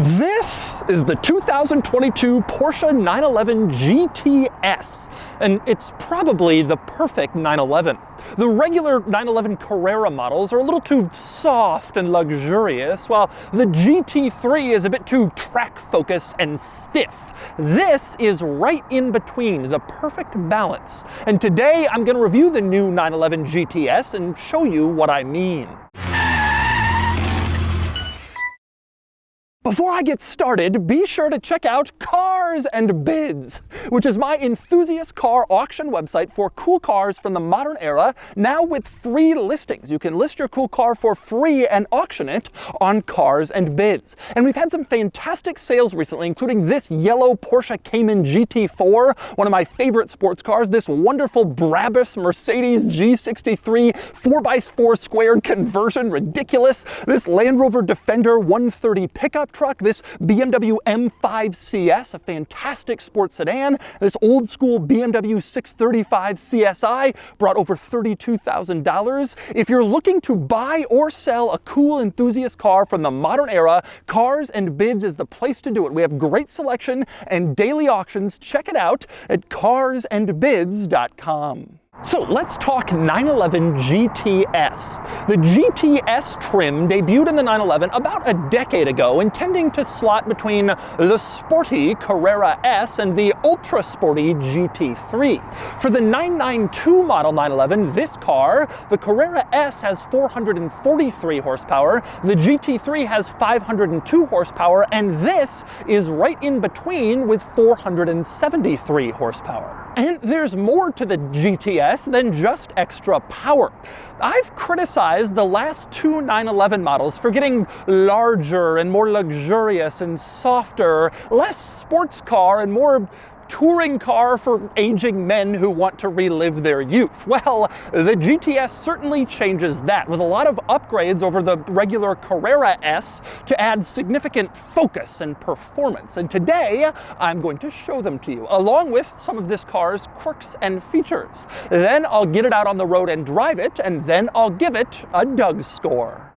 This is the 2022 Porsche 911 GTS, and it's probably the perfect 911. The regular 911 Carrera models are a little too soft and luxurious, while the GT3 is a bit too track-focused and stiff. This is right in between, the perfect balance. And today I'm going to review the new 911 GTS and show you what I mean. Before I get started, be sure to check out Cars and Bids, which is my enthusiast car auction website for cool cars from the modern era, now with free listings. You can list your cool car for free and auction it on Cars and Bids. And we've had some fantastic sales recently, including this yellow Porsche Cayman GT4, one of my favorite sports cars, this wonderful Brabus Mercedes G63 4x4 squared conversion, ridiculous, this Land Rover Defender 130 pickup truck, this BMW M5 CS, a fantastic sports sedan, this old school BMW 635 CSI brought over $32,000. If you're looking to buy or sell a cool enthusiast car from the modern era, Cars and Bids is the place to do it. We have great selection and daily auctions. Check it out at carsandbids.com. So let's talk 911 GTS. The GTS trim debuted in the 911 about a decade ago, intending to slot between the sporty Carrera S and the ultra sporty GT3. For the 992 model 911, this car, the Carrera S has 443 horsepower, the GT3 has 502 horsepower, and this is right in between with 473 horsepower. And there's more to the GTS than just extra power. I've criticized the last two 911 models for getting larger and more luxurious and softer, less sports car and more touring car for aging men who want to relive their youth. Well, the GTS certainly changes that with a lot of upgrades over the regular Carrera S to add significant focus and performance. And today, I'm going to show them to you, along with some of this car's quirks and features. Then I'll get it out on the road and drive it, and then I'll give it a DOUGSCORE.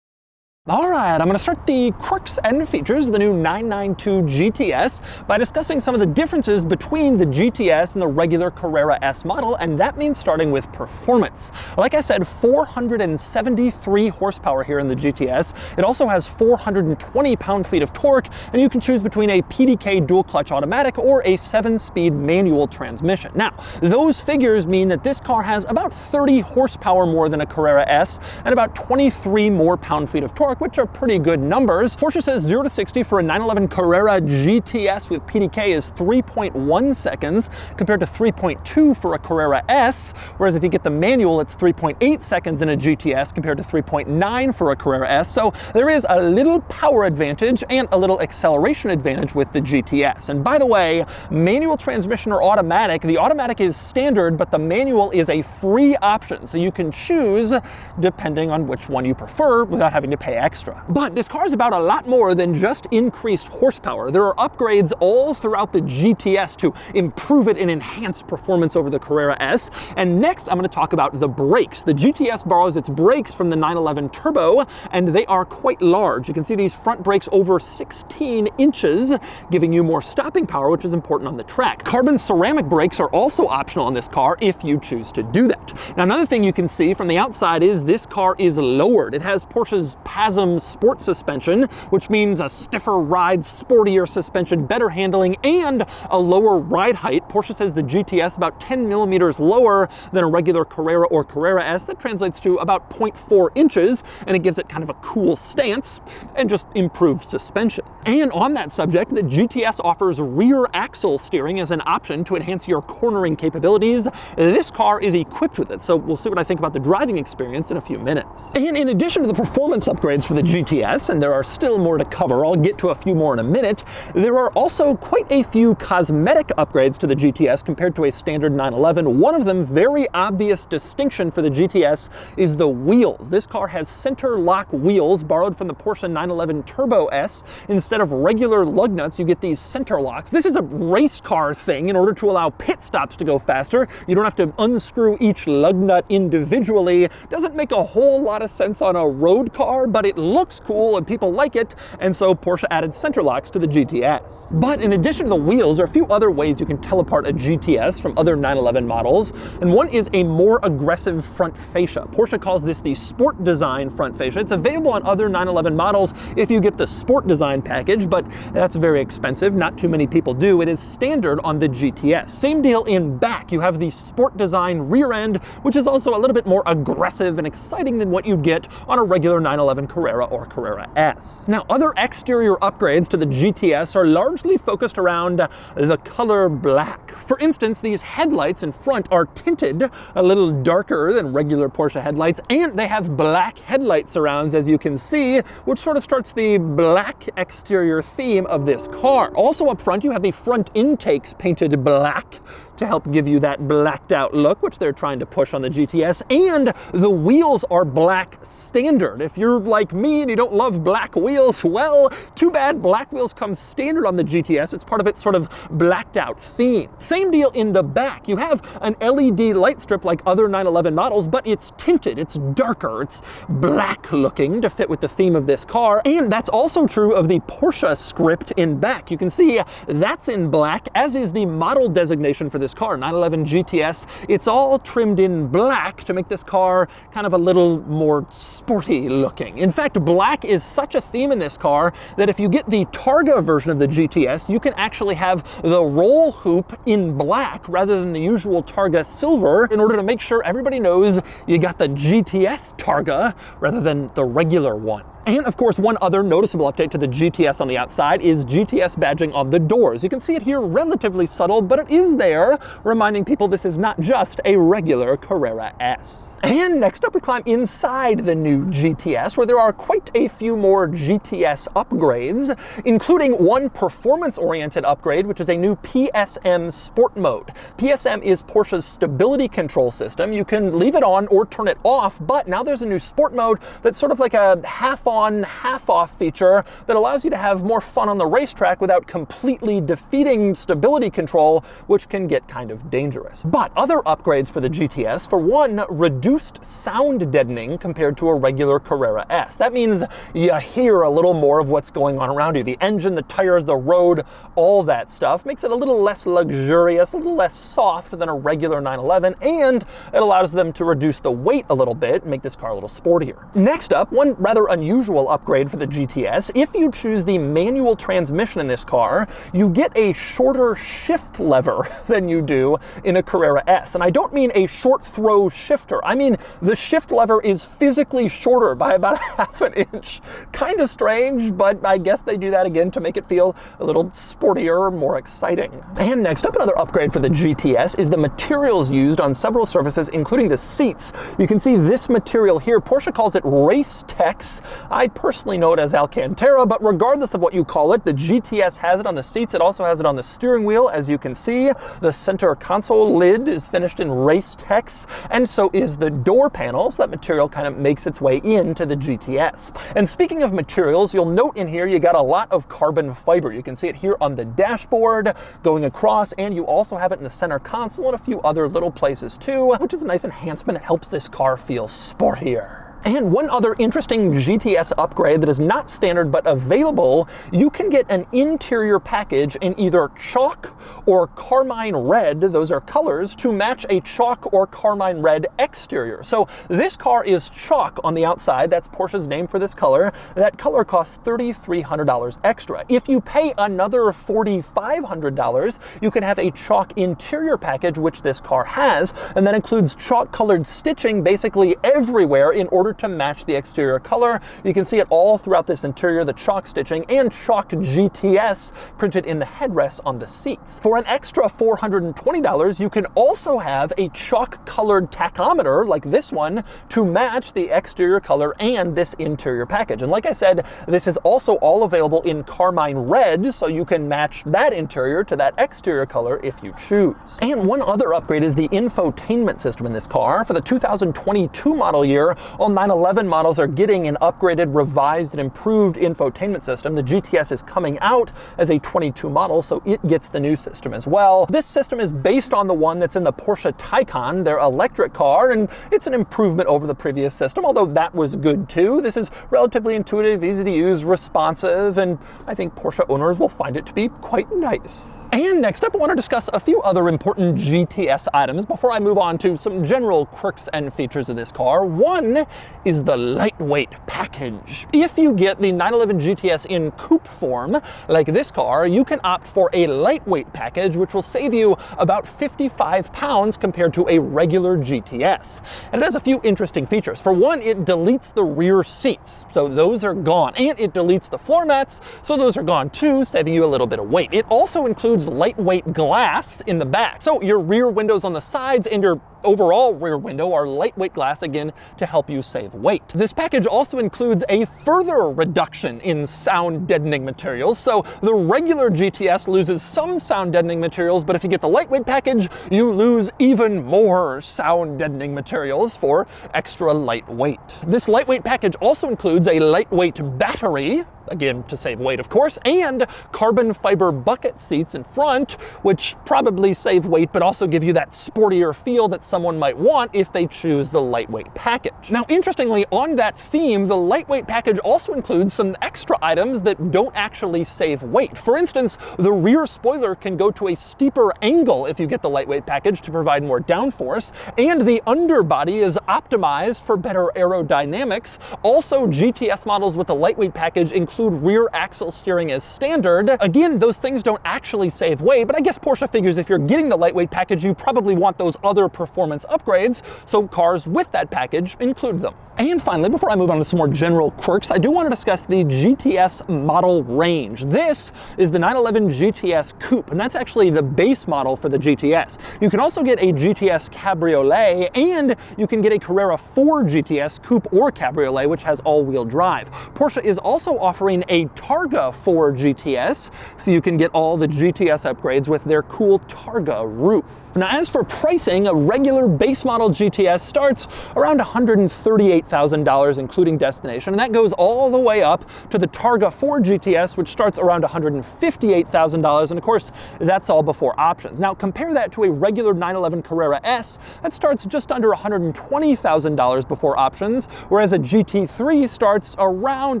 Alright, I'm going to start the quirks and features of the new 992 GTS by discussing some of the differences between the GTS and the regular Carrera S model, and that means starting with performance. Like I said, 473 horsepower here in the GTS. It also has 420 pound-feet of torque, and you can choose between a PDK dual-clutch automatic or a 7-speed manual transmission. Now, those figures mean that this car has about 30 horsepower more than a Carrera S and about 23 more pound-feet of torque, which are pretty good numbers. Porsche says 0 to 60 for a 911 Carrera GTS with PDK is 3.1 seconds compared to 3.2 for a Carrera S, whereas if you get the manual, it's 3.8 seconds in a GTS compared to 3.9 for a Carrera S. So there is a little power advantage and a little acceleration advantage with the GTS. And by the way, manual transmission or automatic, the automatic is standard, but the manual is a free option. So you can choose depending on which one you prefer without having to pay extra. But this car is about a lot more than just increased horsepower. There are upgrades all throughout the GTS to improve it and enhance performance over the Carrera S. And next, I'm going to talk about the brakes. The GTS borrows its brakes from the 911 Turbo, and they are quite large. You can see these front brakes over 16 inches, giving you more stopping power, which is important on the track. Carbon ceramic brakes are also optional on this car if you choose to do that. Now, another thing you can see from the outside is this car is lowered. It has Porsche's sport suspension, which means a stiffer ride, sportier suspension, better handling, and a lower ride height. Porsche says the GTS about 10 millimeters lower than a regular Carrera or Carrera S. That translates to about 0.4 inches, and it gives it kind of a cool stance and just improved suspension. And on that subject, the GTS offers rear axle steering as an option to enhance your cornering capabilities. This car is equipped with it, so we'll see what I think about the driving experience in a few minutes. And in addition to the performance upgrades, upgrades for the GTS, and there are still more to cover. I'll get to a few more in a minute. There are also quite a few cosmetic upgrades to the GTS compared to a standard 911. One of them, very obvious distinction for the GTS, is the wheels. This car has center lock wheels borrowed from the Porsche 911 Turbo S. Instead of regular lug nuts, you get these center locks. This is a race car thing in order to allow pit stops to go faster. You don't have to unscrew each lug nut individually. Doesn't make a whole lot of sense on a road car, but it looks cool and people like it, and so Porsche added center locks to the GTS. But in addition to the wheels, there are a few other ways you can tell apart a GTS from other 911 models, and one is a more aggressive front fascia. Porsche calls this the Sport Design front fascia. It's available on other 911 models if you get the Sport Design package, but that's very expensive. Not too many people do. It is standard on the GTS. Same deal in back. You have the Sport Design rear end, which is also a little bit more aggressive and exciting than what you'd get on a regular 911 Carrera or Carrera S. Now, other exterior upgrades to the GTS are largely focused around the color black. For instance, these headlights in front are tinted a little darker than regular Porsche headlights, and they have black headlight surrounds, as you can see, which sort of starts the black exterior theme of this car. Also up front, you have the front intakes painted black to help give you that blacked out look, which they're trying to push on the GTS, and the wheels are black standard. If you're like me and you don't love black wheels, well, too bad. Black wheels come standard on the GTS. It's part of its sort of blacked out theme. Same deal in the back. You have an LED light strip like other 911 models, but it's tinted, it's darker, it's black looking to fit with the theme of this car, and that's also true of the Porsche script in back. You can see that's in black, as is the model designation for this car, 911 GTS. It's all trimmed in black to make this car kind of a little more sporty looking. In fact, black is such a theme in this car that if you get the Targa version of the GTS, you can actually have the roll hoop in black rather than the usual Targa silver in order to make sure everybody knows you got the GTS Targa rather than the regular one. And of course, one other noticeable update to the GTS on the outside is GTS badging on the doors. You can see it here, relatively subtle, but it is there, reminding people this is not just a regular Carrera S. And next up, we climb inside the new GTS, where there are quite a few more GTS upgrades, including one performance-oriented upgrade, which is a new PSM Sport Mode. PSM is Porsche's stability control system. You can leave it on or turn it off, but now there's a new Sport Mode that's sort of like a half-on, half-off feature that allows you to have more fun on the racetrack without completely defeating stability control, which can get kind of dangerous. But other upgrades for the GTS, for one, reduced sound deadening compared to a regular Carrera S. That means you hear a little more of what's going on around you. The engine, the tires, the road, all that stuff makes it a little less luxurious, a little less soft than a regular 911, and it allows them to reduce the weight a little bit and make this car a little sportier. Next up, one rather unusual upgrade for the GTS. If you choose the manual transmission in this car, you get a shorter shift lever than you do in a Carrera S. And I don't mean a short throw shifter. I mean the shift lever is physically shorter by about half an inch. Kind of strange, but I guess they do that again to make it feel a little sportier, more exciting. And next up, another upgrade for the GTS is the materials used on several surfaces, including the seats. You can see this material here. Porsche calls it Race Tex. I personally know it as Alcantara, but regardless of what you call it, the GTS has it on the seats. It also has it on the steering wheel. As you can see, the center console lid is finished in Race Tex, and so is the door panels. That material kind of makes its way into the GTS. And speaking of materials, you'll note in here you got a lot of carbon fiber. You can see it here on the dashboard going across, and you also have it in the center console and a few other little places too, which is a nice enhancement. It helps this car feel sportier. And one other interesting GTS upgrade that is not standard but available, you can get an interior package in either chalk or carmine red, those are colors, to match a chalk or carmine red exterior. So this car is chalk on the outside, that's Porsche's name for this color. That color costs $3,300 extra. If you pay another $4,500, you can have a chalk interior package, which this car has, and that includes chalk colored stitching basically everywhere in order interior to match the exterior color. You can see it all throughout this interior, the chalk stitching and chalk GTS printed in the headrest on the seats. For an extra $420, you can also have a chalk colored tachometer like this one to match the exterior color and this interior package. And like I said, this is also all available in carmine red, so you can match that interior to that exterior color if you choose. And one other upgrade is the infotainment system in this car. For the 2022 model year, all 911 models are getting an upgraded, revised, and improved infotainment system. The GTS is coming out as a 22 model, so it gets the new system as well. This system is based on the one that's in the Porsche Taycan, their electric car, and it's an improvement over the previous system, although that was good too. This is relatively intuitive, easy to use, responsive, and I think Porsche owners will find it to be quite nice. And next up, I want to discuss a few other important GTS items before I move on to some general quirks and features of this car. One is the lightweight package. If you get the 911 GTS in coupe form, like this car, you can opt for a lightweight package, which will save you about 55 pounds compared to a regular GTS. And it has a few interesting features. For one, it deletes the rear seats, so those are gone. And it deletes the floor mats, so those are gone too, saving you a little bit of weight. It also includes lightweight glass in the back. So your rear windows on the sides and your overall rear window are lightweight glass, again, to help you save weight. This package also includes a further reduction in sound deadening materials. So the regular GTS loses some sound deadening materials, but if you get the lightweight package, you lose even more sound deadening materials for extra lightweight. This lightweight package also includes a lightweight battery, again, to save weight, of course, and carbon fiber bucket seats in front, which probably save weight, but also give you that sportier feel that someone might want if they choose the lightweight package. Now, interestingly, on that theme, the lightweight package also includes some extra items that don't actually save weight. For instance, the rear spoiler can go to a steeper angle if you get the lightweight package to provide more downforce, and the underbody is optimized for better aerodynamics. Also, GTS models with the lightweight package include rear axle steering as standard. Again, those things don't actually save weight, but I guess Porsche figures if you're getting the lightweight package, you probably want those other performance upgrades, so cars with that package include them. And finally, before I move on to some more general quirks, I do want to discuss the GTS Model Range. This is the 911 GTS Coupe, and that's actually the base model for the GTS. You can also get a GTS Cabriolet, and you can get a Carrera 4 GTS Coupe or Cabriolet, which has all-wheel drive. Porsche is also offering a Targa 4 GTS, so you can get all the GTS upgrades with their cool Targa roof. Now, as for pricing, a regular base model GTS starts around $138,000, including destination, and that goes all the way up to the Targa 4 GTS, which starts around $158,000, and of course, that's all before options. Now, compare that to a regular 911 Carrera S, that starts just under $120,000 before options, whereas a GT3 starts around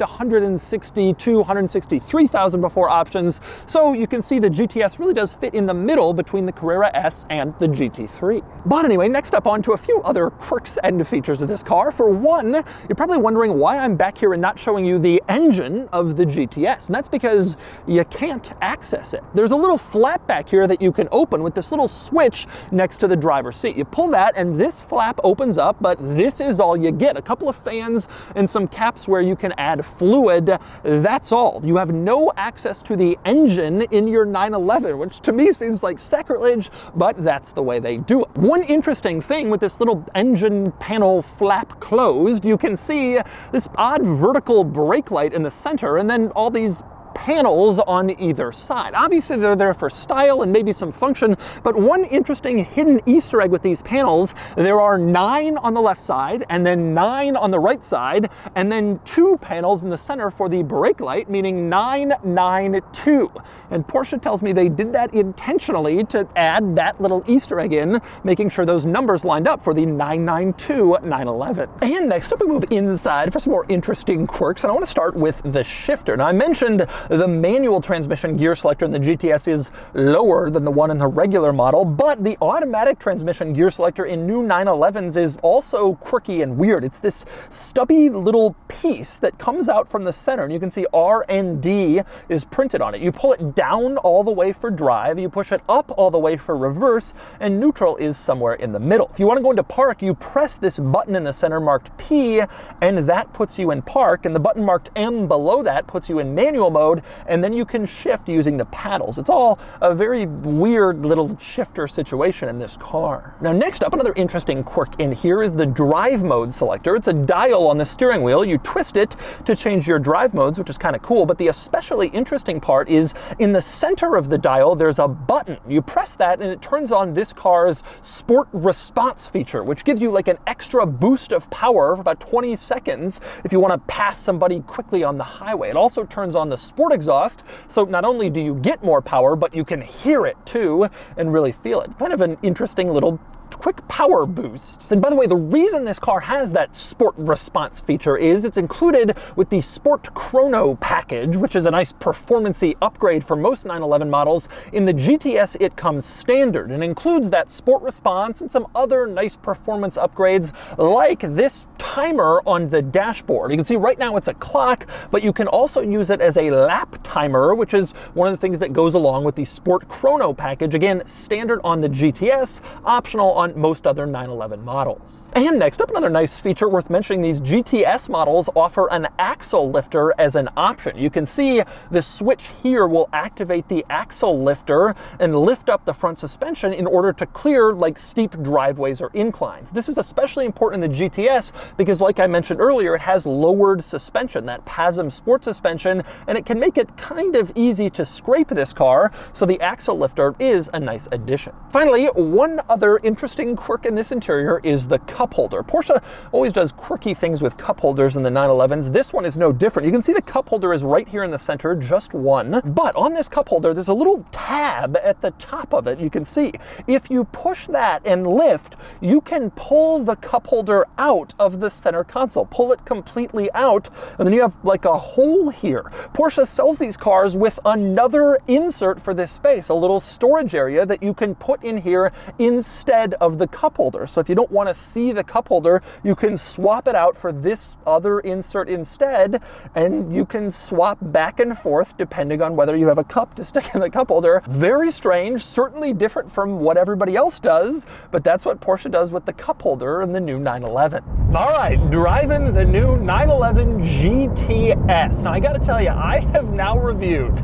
$162,000 to $163,000 before options, so you can see the GTS really does fit in the middle between the Carrera S and the GT3. But anyway, next up on to a few other quirks and features of this car. For one, you're probably wondering why I'm back here and not showing you the engine of the GTS, and that's because you can't access it. There's a little flap back here that you can open with this little switch next to the driver's seat. You pull that and this flap opens up, but this is all you get. A couple of fans and some caps where you can add fluid. That's all. You have no access to the engine in your 911, which to me seems like sacrilege, but that's the way they do it. One interesting thing with this little engine panel flap closed, you can see this odd vertical brake light in the center and then all these panels on either side. Obviously they're there for style and maybe some function, but one interesting hidden Easter egg with these panels, there are 9 on the left side and then 9 on the right side and then 2 panels in the center for the brake light, meaning 992. And Porsche tells me they did that intentionally to add that little Easter egg in, making sure those numbers lined up for the 992 911. And next up we move inside for some more interesting quirks, and I want to start with the shifter. Now I mentioned The manual transmission gear selector in the GTS is lower than the one in the regular model, but the automatic transmission gear selector in new 911s is also quirky and weird. It's this stubby little piece that comes out from the center, and you can see R and D is printed on it. You pull it down all the way for drive, you push it up all the way for reverse, and neutral is somewhere in the middle. If you want to go into park, you press this button in the center marked P, and that puts you in park, and the button marked M below that puts you in manual mode, and then you can shift using the paddles. It's all a very weird little shifter situation in this car. Now next up, another interesting quirk in here is the drive mode selector. It's a dial on the steering wheel. You twist it to change your drive modes, which is kind of cool, but the especially interesting part is in the center of the dial there's a button. You press that and it turns on this car's sport response feature, which gives you like an extra boost of power for about 20 seconds if you want to pass somebody quickly on the highway. It also turns on the sport exhaust, so not only do you get more power, but you can hear it too and really feel it. Kind of an interesting little quick power boost. And by the way, the reason this car has that sport response feature is it's included with the Sport Chrono package, which is a nice performance-y upgrade for most 911 models. In the GTS, it comes standard and includes that sport response and some other nice performance upgrades like this timer on the dashboard. You can see right now it's a clock, but you can also use it as a lap timer, which is one of the things that goes along with the Sport Chrono package. Again, standard on the GTS, optional on most other 911 models. And next up, another nice feature worth mentioning, these GTS models offer an axle lifter as an option. You can see the switch here will activate the axle lifter and lift up the front suspension in order to clear like steep driveways or inclines. This is especially important in the GTS because, like I mentioned earlier, it has lowered suspension, that PASM sport suspension, and it can make it kind of easy to scrape this car, so the axle lifter is a nice addition. Finally, one other interesting quirk in this interior is the cup holder. Porsche always does quirky things with cup holders in the 911s. This one is no different. You can see the cup holder is right here in the center, just one. But on this cup holder, there's a little tab at the top of it. You can see if you push that and lift, you can pull the cup holder out of the center console, pull it completely out, and then you have like a hole here. Porsche sells these cars with another insert for this space, a little storage area that you can put in here instead of the cup holder. So if you don't want to see the cup holder, you can swap it out for this other insert instead, and you can swap back and forth depending on whether you have a cup to stick in the cup holder. Very strange, certainly different from what everybody else does, but that's what Porsche does with the cup holder in the new 911. All right, driving the new 911 GTS. Now I gotta tell you, I have now reviewed,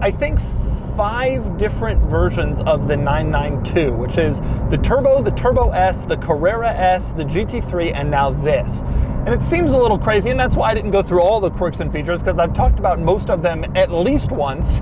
I think 5 different versions of the 992, which is the Turbo S, the Carrera S, the GT3, and now this. And it seems a little crazy, and that's why I didn't go through all the quirks and features, because I've talked about most of them at least once.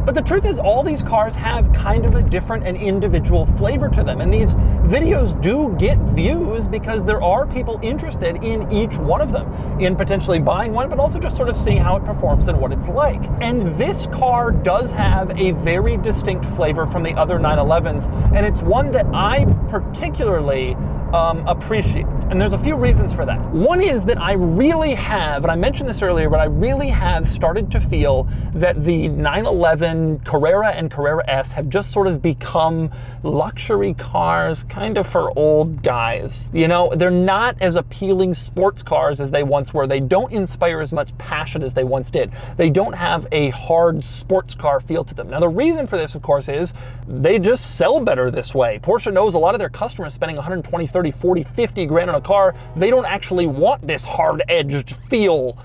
But the truth is, all these cars have kind of a different and individual flavor to them. And these videos do get views because there are people interested in each one of them, in potentially buying one, but also just sort of seeing how it performs and what it's like. And this car does have a very distinct flavor from the other 911s, and it's one that I particularly appreciate. And there's a few reasons for that. One is that I really have, and I mentioned this earlier, but I really have started to feel that the 911 Carrera and Carrera S have just sort of become luxury cars kind of for old guys. You know, they're not as appealing sports cars as they once were. They don't inspire as much passion as they once did. They don't have a hard sports car feel to them. Now, the reason for this, of course, is they just sell better this way. Porsche knows a lot of their customers spending 120, 30, 40, 50 grand on a car, they don't actually want this hard-edged feel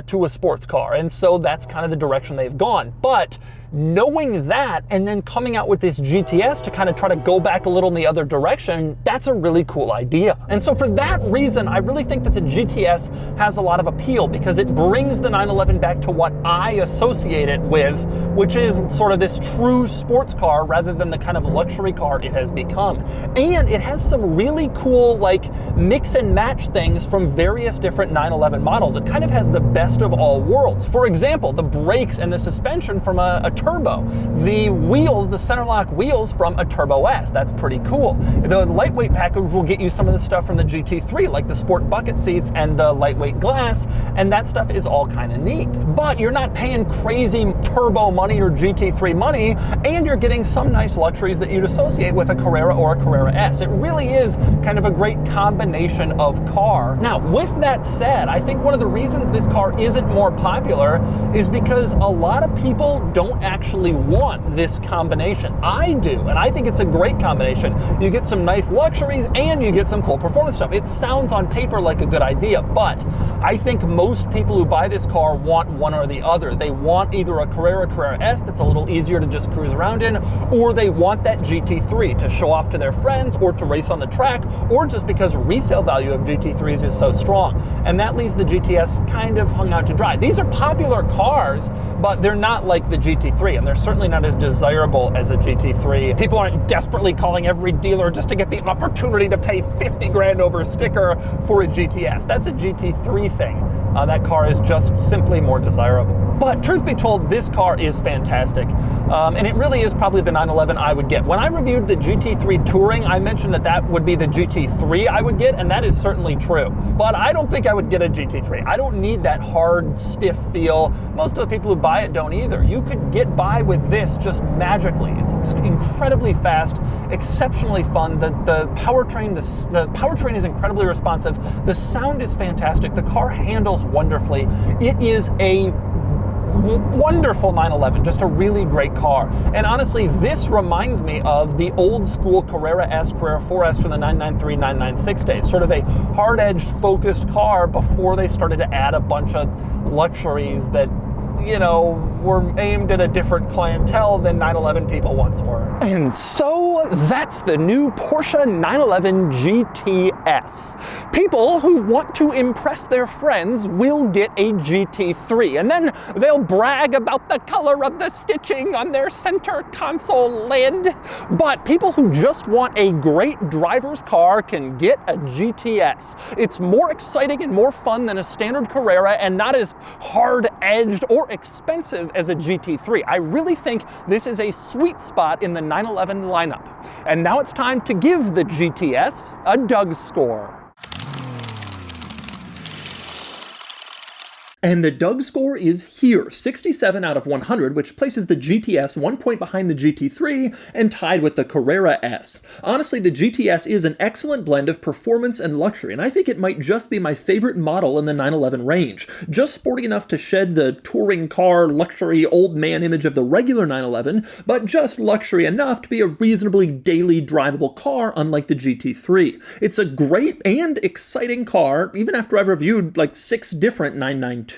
to a sports car. And so that's kind of the direction they've gone. But knowing that and then coming out with this GTS to kind of try to go back a little in the other direction, that's a really cool idea. And so for that reason, I really think that the GTS has a lot of appeal because it brings the 911 back to what I associate it with, which is sort of this true sports car rather than the kind of luxury car it has become. And it has some really cool like mix and match things from various different 911 models. It kind of has the best of all worlds. For example, the brakes and the suspension from a turbo. The wheels, the center lock wheels from a Turbo S, that's pretty cool. The lightweight package will get you some of the stuff from the GT3, like the sport bucket seats and the lightweight glass, and that stuff is all kind of neat. But you're not paying crazy turbo money or GT3 money, and you're getting some nice luxuries that you'd associate with a Carrera or a Carrera S. It really is kind of a great combination of car. Now, with that said, I think one of the reasons this car isn't more popular is because a lot of people don't actually want this combination. I do, and I think it's a great combination. You get some nice luxuries and you get some cool performance stuff. It sounds on paper like a good idea, but I think most people who buy this car want one or the other. They want either a Carrera S that's a little easier to just cruise around in, or they want that GT3 to show off to their friends or to race on the track, or just because resale value of GT3s is so strong. And that leaves the GTS kind of hung out to dry. These are popular cars, but they're not like the GT3, and they're certainly not as desirable as a GT3. People aren't desperately calling every dealer just to get the opportunity to pay 50 grand over a sticker for a GTS. That's a GT3 thing. That car is just simply more desirable. But truth be told, this car is fantastic. And it really is probably the 911 I would get. When I reviewed the GT3 Touring, I mentioned that that would be the GT3 I would get, and that is certainly true. But I don't think I would get a GT3. I don't need that hard, stiff feel. Most of the people who buy it don't either. You could get by with this just magically. It's incredibly fast, exceptionally fun. The powertrain is incredibly responsive. The sound is fantastic. The car handles wonderfully. It is a wonderful 911, just a really great car. And honestly, this reminds me of the old school Carrera S, Carrera 4S from the 993, 996 days. Sort of a hard-edged, focused car before they started to add a bunch of luxuries that, you know, were aimed at a different clientele than 911 people once were. And so that's the new Porsche 911 GTS. People who want to impress their friends will get a GT3, and then they'll brag about the color of the stitching on their center console lid. But people who just want a great driver's car can get a GTS. It's more exciting and more fun than a standard Carrera, and not as hard-edged or expensive as a GT3. I really think this is a sweet spot in the 911 lineup. And now it's time to give the GTS a DOUGSCORE. And the DOUGSCORE is here, 67 out of 100, which places the GTS 1 point behind the GT3 and tied with the Carrera S. Honestly, the GTS is an excellent blend of performance and luxury, and I think it might just be my favorite model in the 911 range. Just sporty enough to shed the touring car, luxury, old man image of the regular 911, but just luxury enough to be a reasonably daily drivable car, unlike the GT3. It's a great and exciting car, even after I've reviewed like 6 different 992s.